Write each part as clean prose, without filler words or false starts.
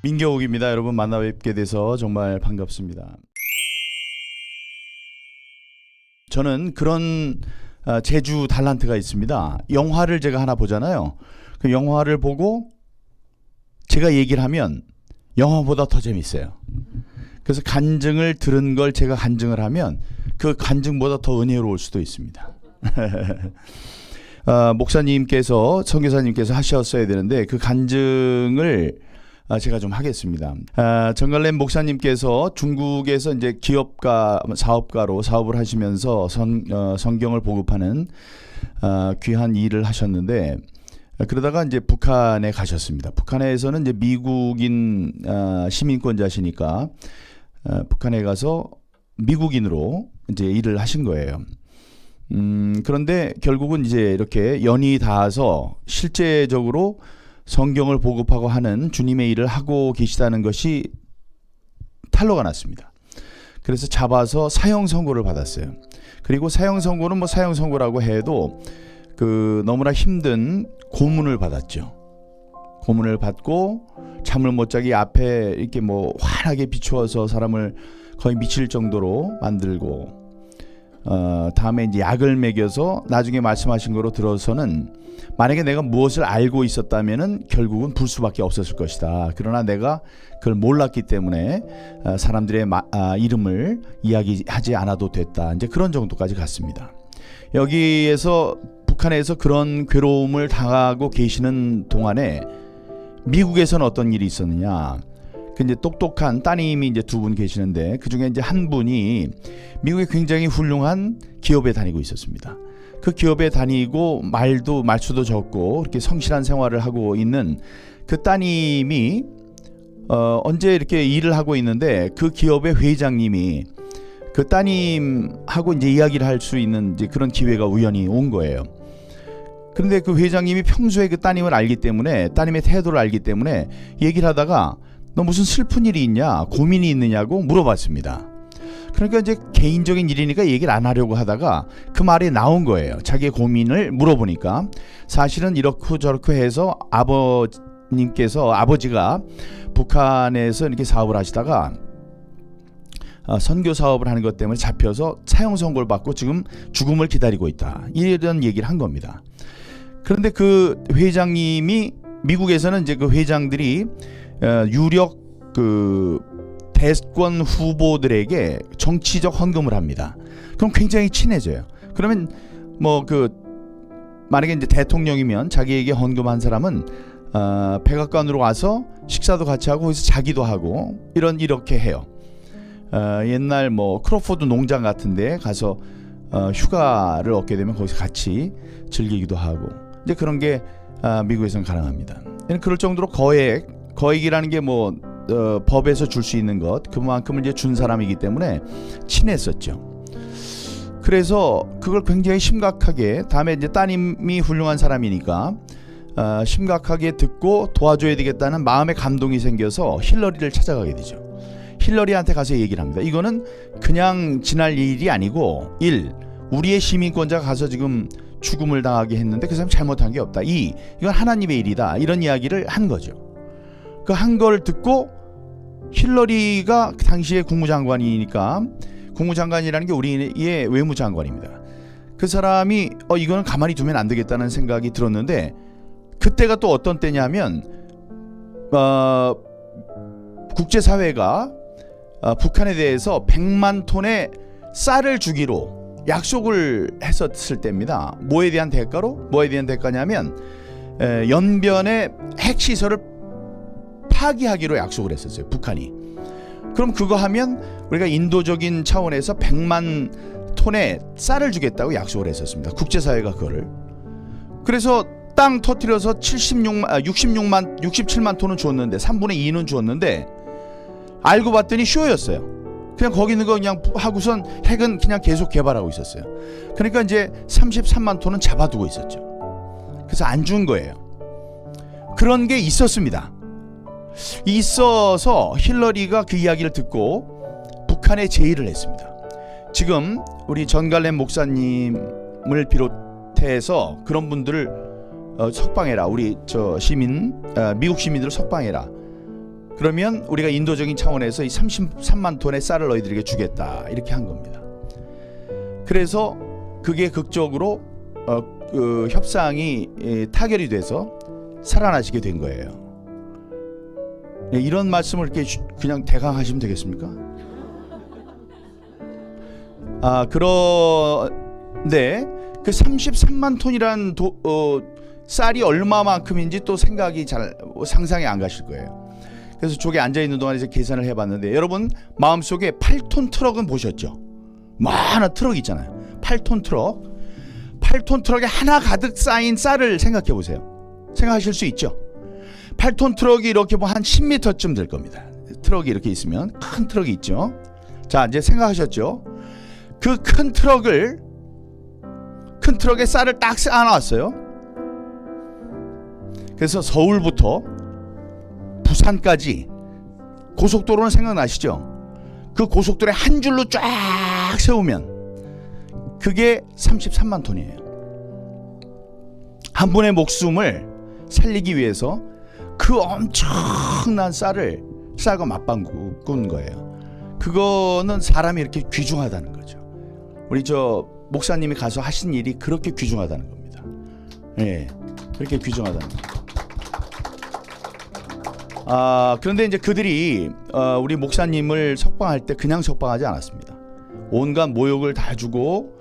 민경욱입니다. 여러분 만나 뵙게 돼서 정말 반갑습니다. 저는 그런 재주 달란트가 있습니다. 영화를 제가 하나 보잖아요. 그 영화를 보고 제가 얘기를 하면 영화보다 더 재밌어요. 그래서 간증을 들은 걸 제가 간증을 하면 그 간증보다 더 은혜로울 수도 있습니다. 목사님께서 선교사님께서 하셨어야 되는데 그 간증을 제가 좀 하겠습니다. 정갈렘 목사님께서 중국에서 이제 기업가, 사업가로 사업을 하시면서 성경을 보급하는 귀한 일을 하셨는데 그러다가 이제 북한에 가셨습니다. 북한에서는 이제 미국인 시민권자시니까 북한에 가서 미국인으로 이제 일을 하신 거예요. 그런데 결국은 이제 이렇게 연이 닿아서 실제적으로 성경을 보급하고 하는 주님의 일을 하고 계시다는 것이 탄로가 났습니다. 그래서 잡아서 사형 선고를 받았어요. 그리고 사형 선고는 뭐 사형 선고라고 해도 그 너무나 힘든 고문을 받았죠. 고문을 받고 잠을 못 자기 앞에 이렇게 뭐 환하게 비추어서 사람을 거의 미칠 정도로 만들고 다음에 이제 약을 먹여서 나중에 말씀하신 거로 들어서는 만약에 내가 무엇을 알고 있었다면은 결국은 불 수밖에 없었을 것이다. 그러나 내가 그걸 몰랐기 때문에 사람들의 이름을 이야기하지 않아도 됐다. 이제 그런 정도까지 갔습니다. 여기에서 북한에서 그런 괴로움을 당하고 계시는 동안에 미국에서는 어떤 일이 있었느냐? 그 이제 똑똑한 따님이 이제 두 분 계시는데 그 중에 이제 한 분이 미국의 굉장히 훌륭한 기업에 다니고 있었습니다. 그 기업에 다니고 말수도 적고 이렇게 성실한 생활을 하고 있는 그 따님이 언제 이렇게 일을 하고 있는데 그 기업의 회장님이 그 따님하고 이제 이야기를 할 수 있는 이제 그런 기회가 우연히 온 거예요. 그런데 그 회장님이 평소에 그 따님을 알기 때문에 따님의 태도를 알기 때문에 얘기를 하다가 너 무슨 슬픈 일이 있냐, 고민이 있느냐고 물어봤습니다. 그러니까 이제 개인적인 일이니까 얘기를 안 하려고 하다가 그 말이 나온 거예요. 자기의 고민을 물어보니까 사실은 이렇고 저렇고 해서 아버지가 북한에서 이렇게 사업을 하시다가 선교 사업을 하는 것 때문에 잡혀서 사형 선고를 받고 지금 죽음을 기다리고 있다. 이런 얘기를 한 겁니다. 그런데 그 회장님이 미국에서는 이제 그 회장들이 유력 그 대권 후보들에게 정치적 헌금을 합니다. 그럼 굉장히 친해져요. 그러면 뭐 그 만약에 이제 대통령이면 자기에게 헌금한 사람은 백악관으로 와서 식사도 같이 하고 거기서 자기도 하고 이렇게 해요. 옛날 뭐 크로포드 농장 같은데 가서 휴가를 얻게 되면 거기서 같이 즐기기도 하고 이제 그런 게 미국에서는 가능합니다. 그럴 정도로 거액이라는 게 뭐 법에서 줄 수 있는 것 그만큼을 이제 준 사람이기 때문에 친했었죠. 그래서 그걸 굉장히 심각하게 다음에 이제 따님이 훌륭한 사람이니까 심각하게 듣고 도와줘야 되겠다는 마음의 감동이 생겨서 힐러리를 찾아가게 되죠. 힐러리한테 가서 얘기를 합니다. 이거는 그냥 지날 일이 아니고 우리의 시민권자가 가서 지금 죽음을 당하게 했는데 그 사람 잘못한 게 없다. 이건 하나님의 일이다. 이런 이야기를 한 거죠. 그 한 걸 듣고 힐러리가 당시에 국무장관이니까 국무장관이라는 게 우리의 외무장관입니다. 그 사람이 이거는 가만히 두면 안 되겠다는 생각이 들었는데 그때가 또 어떤 때냐면 국제사회가 북한에 대해서 100만 톤의 쌀을 주기로 약속을 했었을 때입니다. 뭐에 대한 대가냐면 연변의 핵시설을 파기하기로 약속을 했었어요. 북한이. 그럼 그거 하면 우리가 인도적인 차원에서 100만 톤의 쌀을 주겠다고 약속을 했었습니다. 국제사회가 그거를. 그래서 땅 터뜨려서 67만 톤은 줬는데 3분의 2는 줬는데 알고 봤더니 쇼였어요. 그냥 거기 있는 거 그냥 하고선 핵은 그냥 계속 개발하고 있었어요. 그러니까 이제 33만 톤은 잡아두고 있었죠. 그래서 안 준 거예요. 그런 게 있었습니다. 있어서 힐러리가 그 이야기를 듣고 북한에 제의를 했습니다. 지금 우리 전갈렘 목사님을 비롯해서 그런 분들을 석방해라. 우리 미국 시민들을 석방해라. 그러면 우리가 인도적인 차원에서 이 33만 톤의 쌀을 너희들에게 주겠다. 이렇게 한 겁니다. 그래서 그게 극적으로 그 협상이 타결이 돼서 살아나시게 된 거예요. 이런 말씀을 이렇게 그냥 대강 하시면 되겠습니까? 그런데 그 33만 톤이란 쌀이 얼마만큼인지 또 생각이 잘 상상이 안 가실 거예요. 그래서 저기 앉아있는 동안에 이제 계산을 해봤는데, 여러분 마음속에 8톤 트럭은 보셨죠? 많은 트럭 있잖아요. 8톤 트럭. 8톤 트럭에 하나 가득 쌓인 쌀을 생각해 보세요. 생각하실 수 있죠? 8톤 트럭이 이렇게 뭐 한 10m쯤 될 겁니다. 트럭이 이렇게 있으면, 큰 트럭이 있죠. 자, 이제 생각하셨죠? 그 큰 트럭에 쌀을 딱 쌓아놨어요. 그래서 서울부터 부산까지 고속도로는 생각나시죠? 그 고속도로에 한 줄로 쫙 세우면 그게 33만 톤이에요. 한 분의 목숨을 살리기 위해서 그 엄청난 쌀과 맞바꾼 거예요. 그거는 사람이 이렇게 귀중하다는 거죠. 우리 목사님이 가서 하신 일이 그렇게 귀중하다는 겁니다. 예, 그렇게 귀중하다는 거죠. 그런데 이제 그들이 우리 목사님을 석방할 때 그냥 석방하지 않았습니다. 온갖 모욕을 다 주고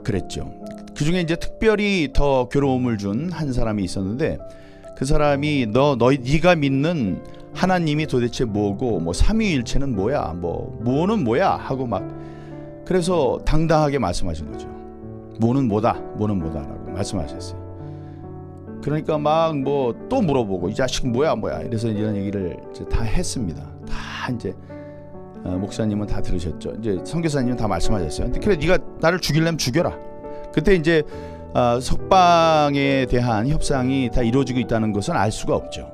그랬죠. 그 중에 이제 특별히 더 괴로움을 준 한 사람이 있었는데, 그 사람이 네가 믿는 하나님이 도대체 뭐고, 뭐 삼위일체는 뭐야, 뭐는 뭐야 하고 막, 그래서 당당하게 말씀하신 거죠. 뭐는 뭐다라고 말씀하셨어요. 그러니까 막 또 물어보고, 이 자식 뭐야. 이래서 이런 얘기를 이제 다 했습니다. 다 이제 목사님은 다 들으셨죠. 이제 선교사님은 다 말씀하셨어요. 근데 그래, 네가 나를 죽이려면 죽여라. 그때 이제 석방에 대한 협상이 다 이루어지고 있다는 것은 알 수가 없죠.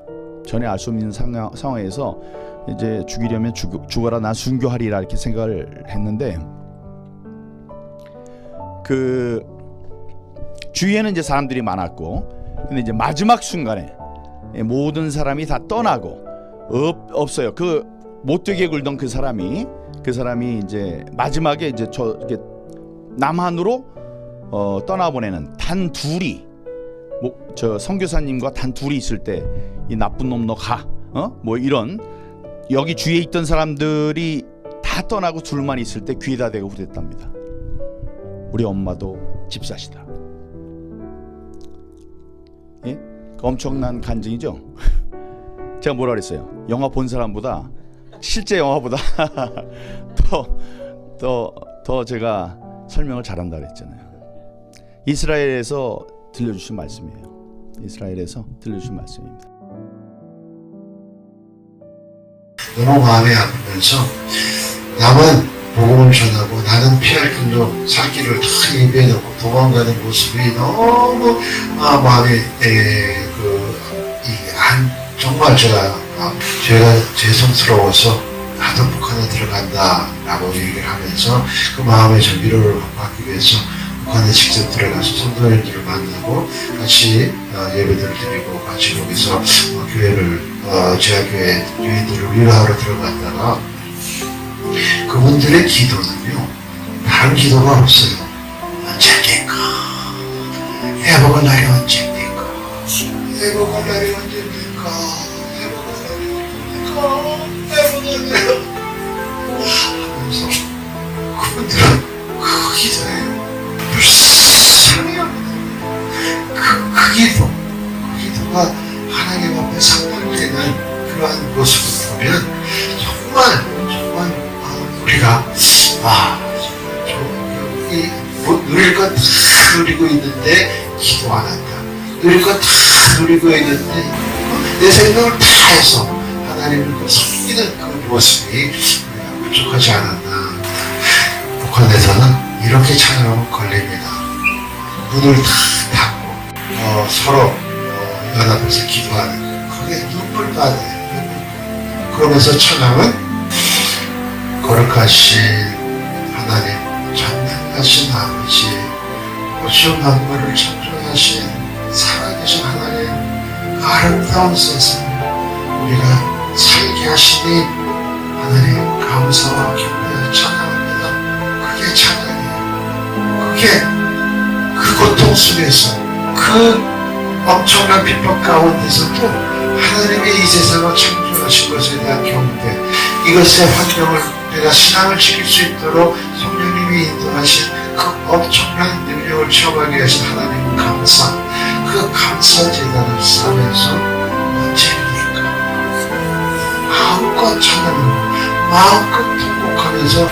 전혀 알 수 없는 상황에서 이제 죽이려면 죽어라, 난 순교하리라 이렇게 생각을 했는데, 그 주위에는 이제 사람들이 많았고, 근데 이제 마지막 순간에 모든 사람이 다 떠나고 없어요. 그 못되게 굴던 그 사람이 이제 마지막에 이제 이렇게 남한으로 떠나보내는 단 둘이, 선교사님과 단 둘이 있을 때, 이 나쁜 놈 너 가, 이런, 여기 주위에 있던 사람들이 다 떠나고 둘만 있을 때 귀에다 대고 그랬답니다. 우리 엄마도 집사시다. 예? 엄청난 간증이죠. 제가 뭐라 그랬어요? 영화 본 사람보다, 실제 영화보다 더 제가 설명을 잘한다 그랬잖아요. 이스라엘에서 들려주신 말씀이에요. 이스라엘에서 들려주신 말씀입니다. 너무 마음이 아프면서 남은 복음을 전하고 나는 피할 길로 살 길을 다 예비해 놓고 도망가는 모습이 너무 마음이 정말 제가 죄송스러워서 나도 북한에 들어간다라고 얘기를 하면서 그 마음의 위로를 받기 위해서 북한에 직접 들어가서 성도님들을 만나고 같이 예배들을 드리고 같이 거기서 제아교회 교인들을 위로하러 들어갔다가 그분들의 기도는요, 다른 기도가 없어요. 언제입니까? 회복의 날이 언제입니까? 회복의 날이 언제입니까? 회복의 날이 하면서 그분들은 그 기도예요. 불쌍히 그 기도가 하나님 앞에 상달되는 그러한 모습을 보면 정말 우리가 누릴 것 다 누리고 있는데 기도 안 한다. 누릴 것 다 누리고 있는데 내 생각을 다 해서 하나님을 섬기는 그 모습이 우리가 부족하지 않았나. 북한에서는 이렇게 찾아오면 걸립니다. 문을 다 닫고 서로 연합해서 기도하는, 그게 눈물 빠져요. 그러면서 찾아오면 거룩하신 하나님, 전능하신 아버지, 오시온 만물을 창조하신 되신 하나님 그 아름다운 세상 우리가 살게 하시니 하나님 감사와 기쁨을 찬양합니다. 그게 찬양이에요. 그게 그 고통 속에서 그 엄청난 비법 가운데서도 하나님의 이 세상을 창조하신 것에 대한 경배, 이것의 환경을 내가 신앙을 지킬 수 있도록 성령님이 인도하신 그 엄청난 능력을 체험하게 하신 하나님 감사, 그 감사 제단을 쌓으면서 언제입니까? 마음껏 찬양하고 마음껏 통곡하면서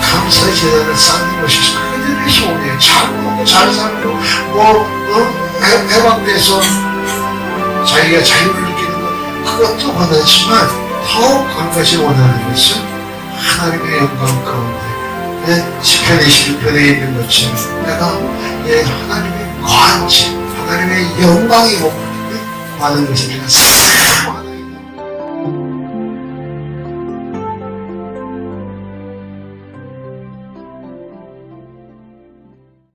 감사 제단을 쌓는 것이 그들의 소원이에요. 잘 먹고 잘 살고 해방돼서 자기가 자유를 느끼는 것 그것도 원하지만 더욱 한 가지 원하는 것은 하나님의 영광 가운데 시편 26편에 있는 것처럼 내가 하나님의 관심, 하나님의 영광이 없는데 많은 것을 내가 사모하는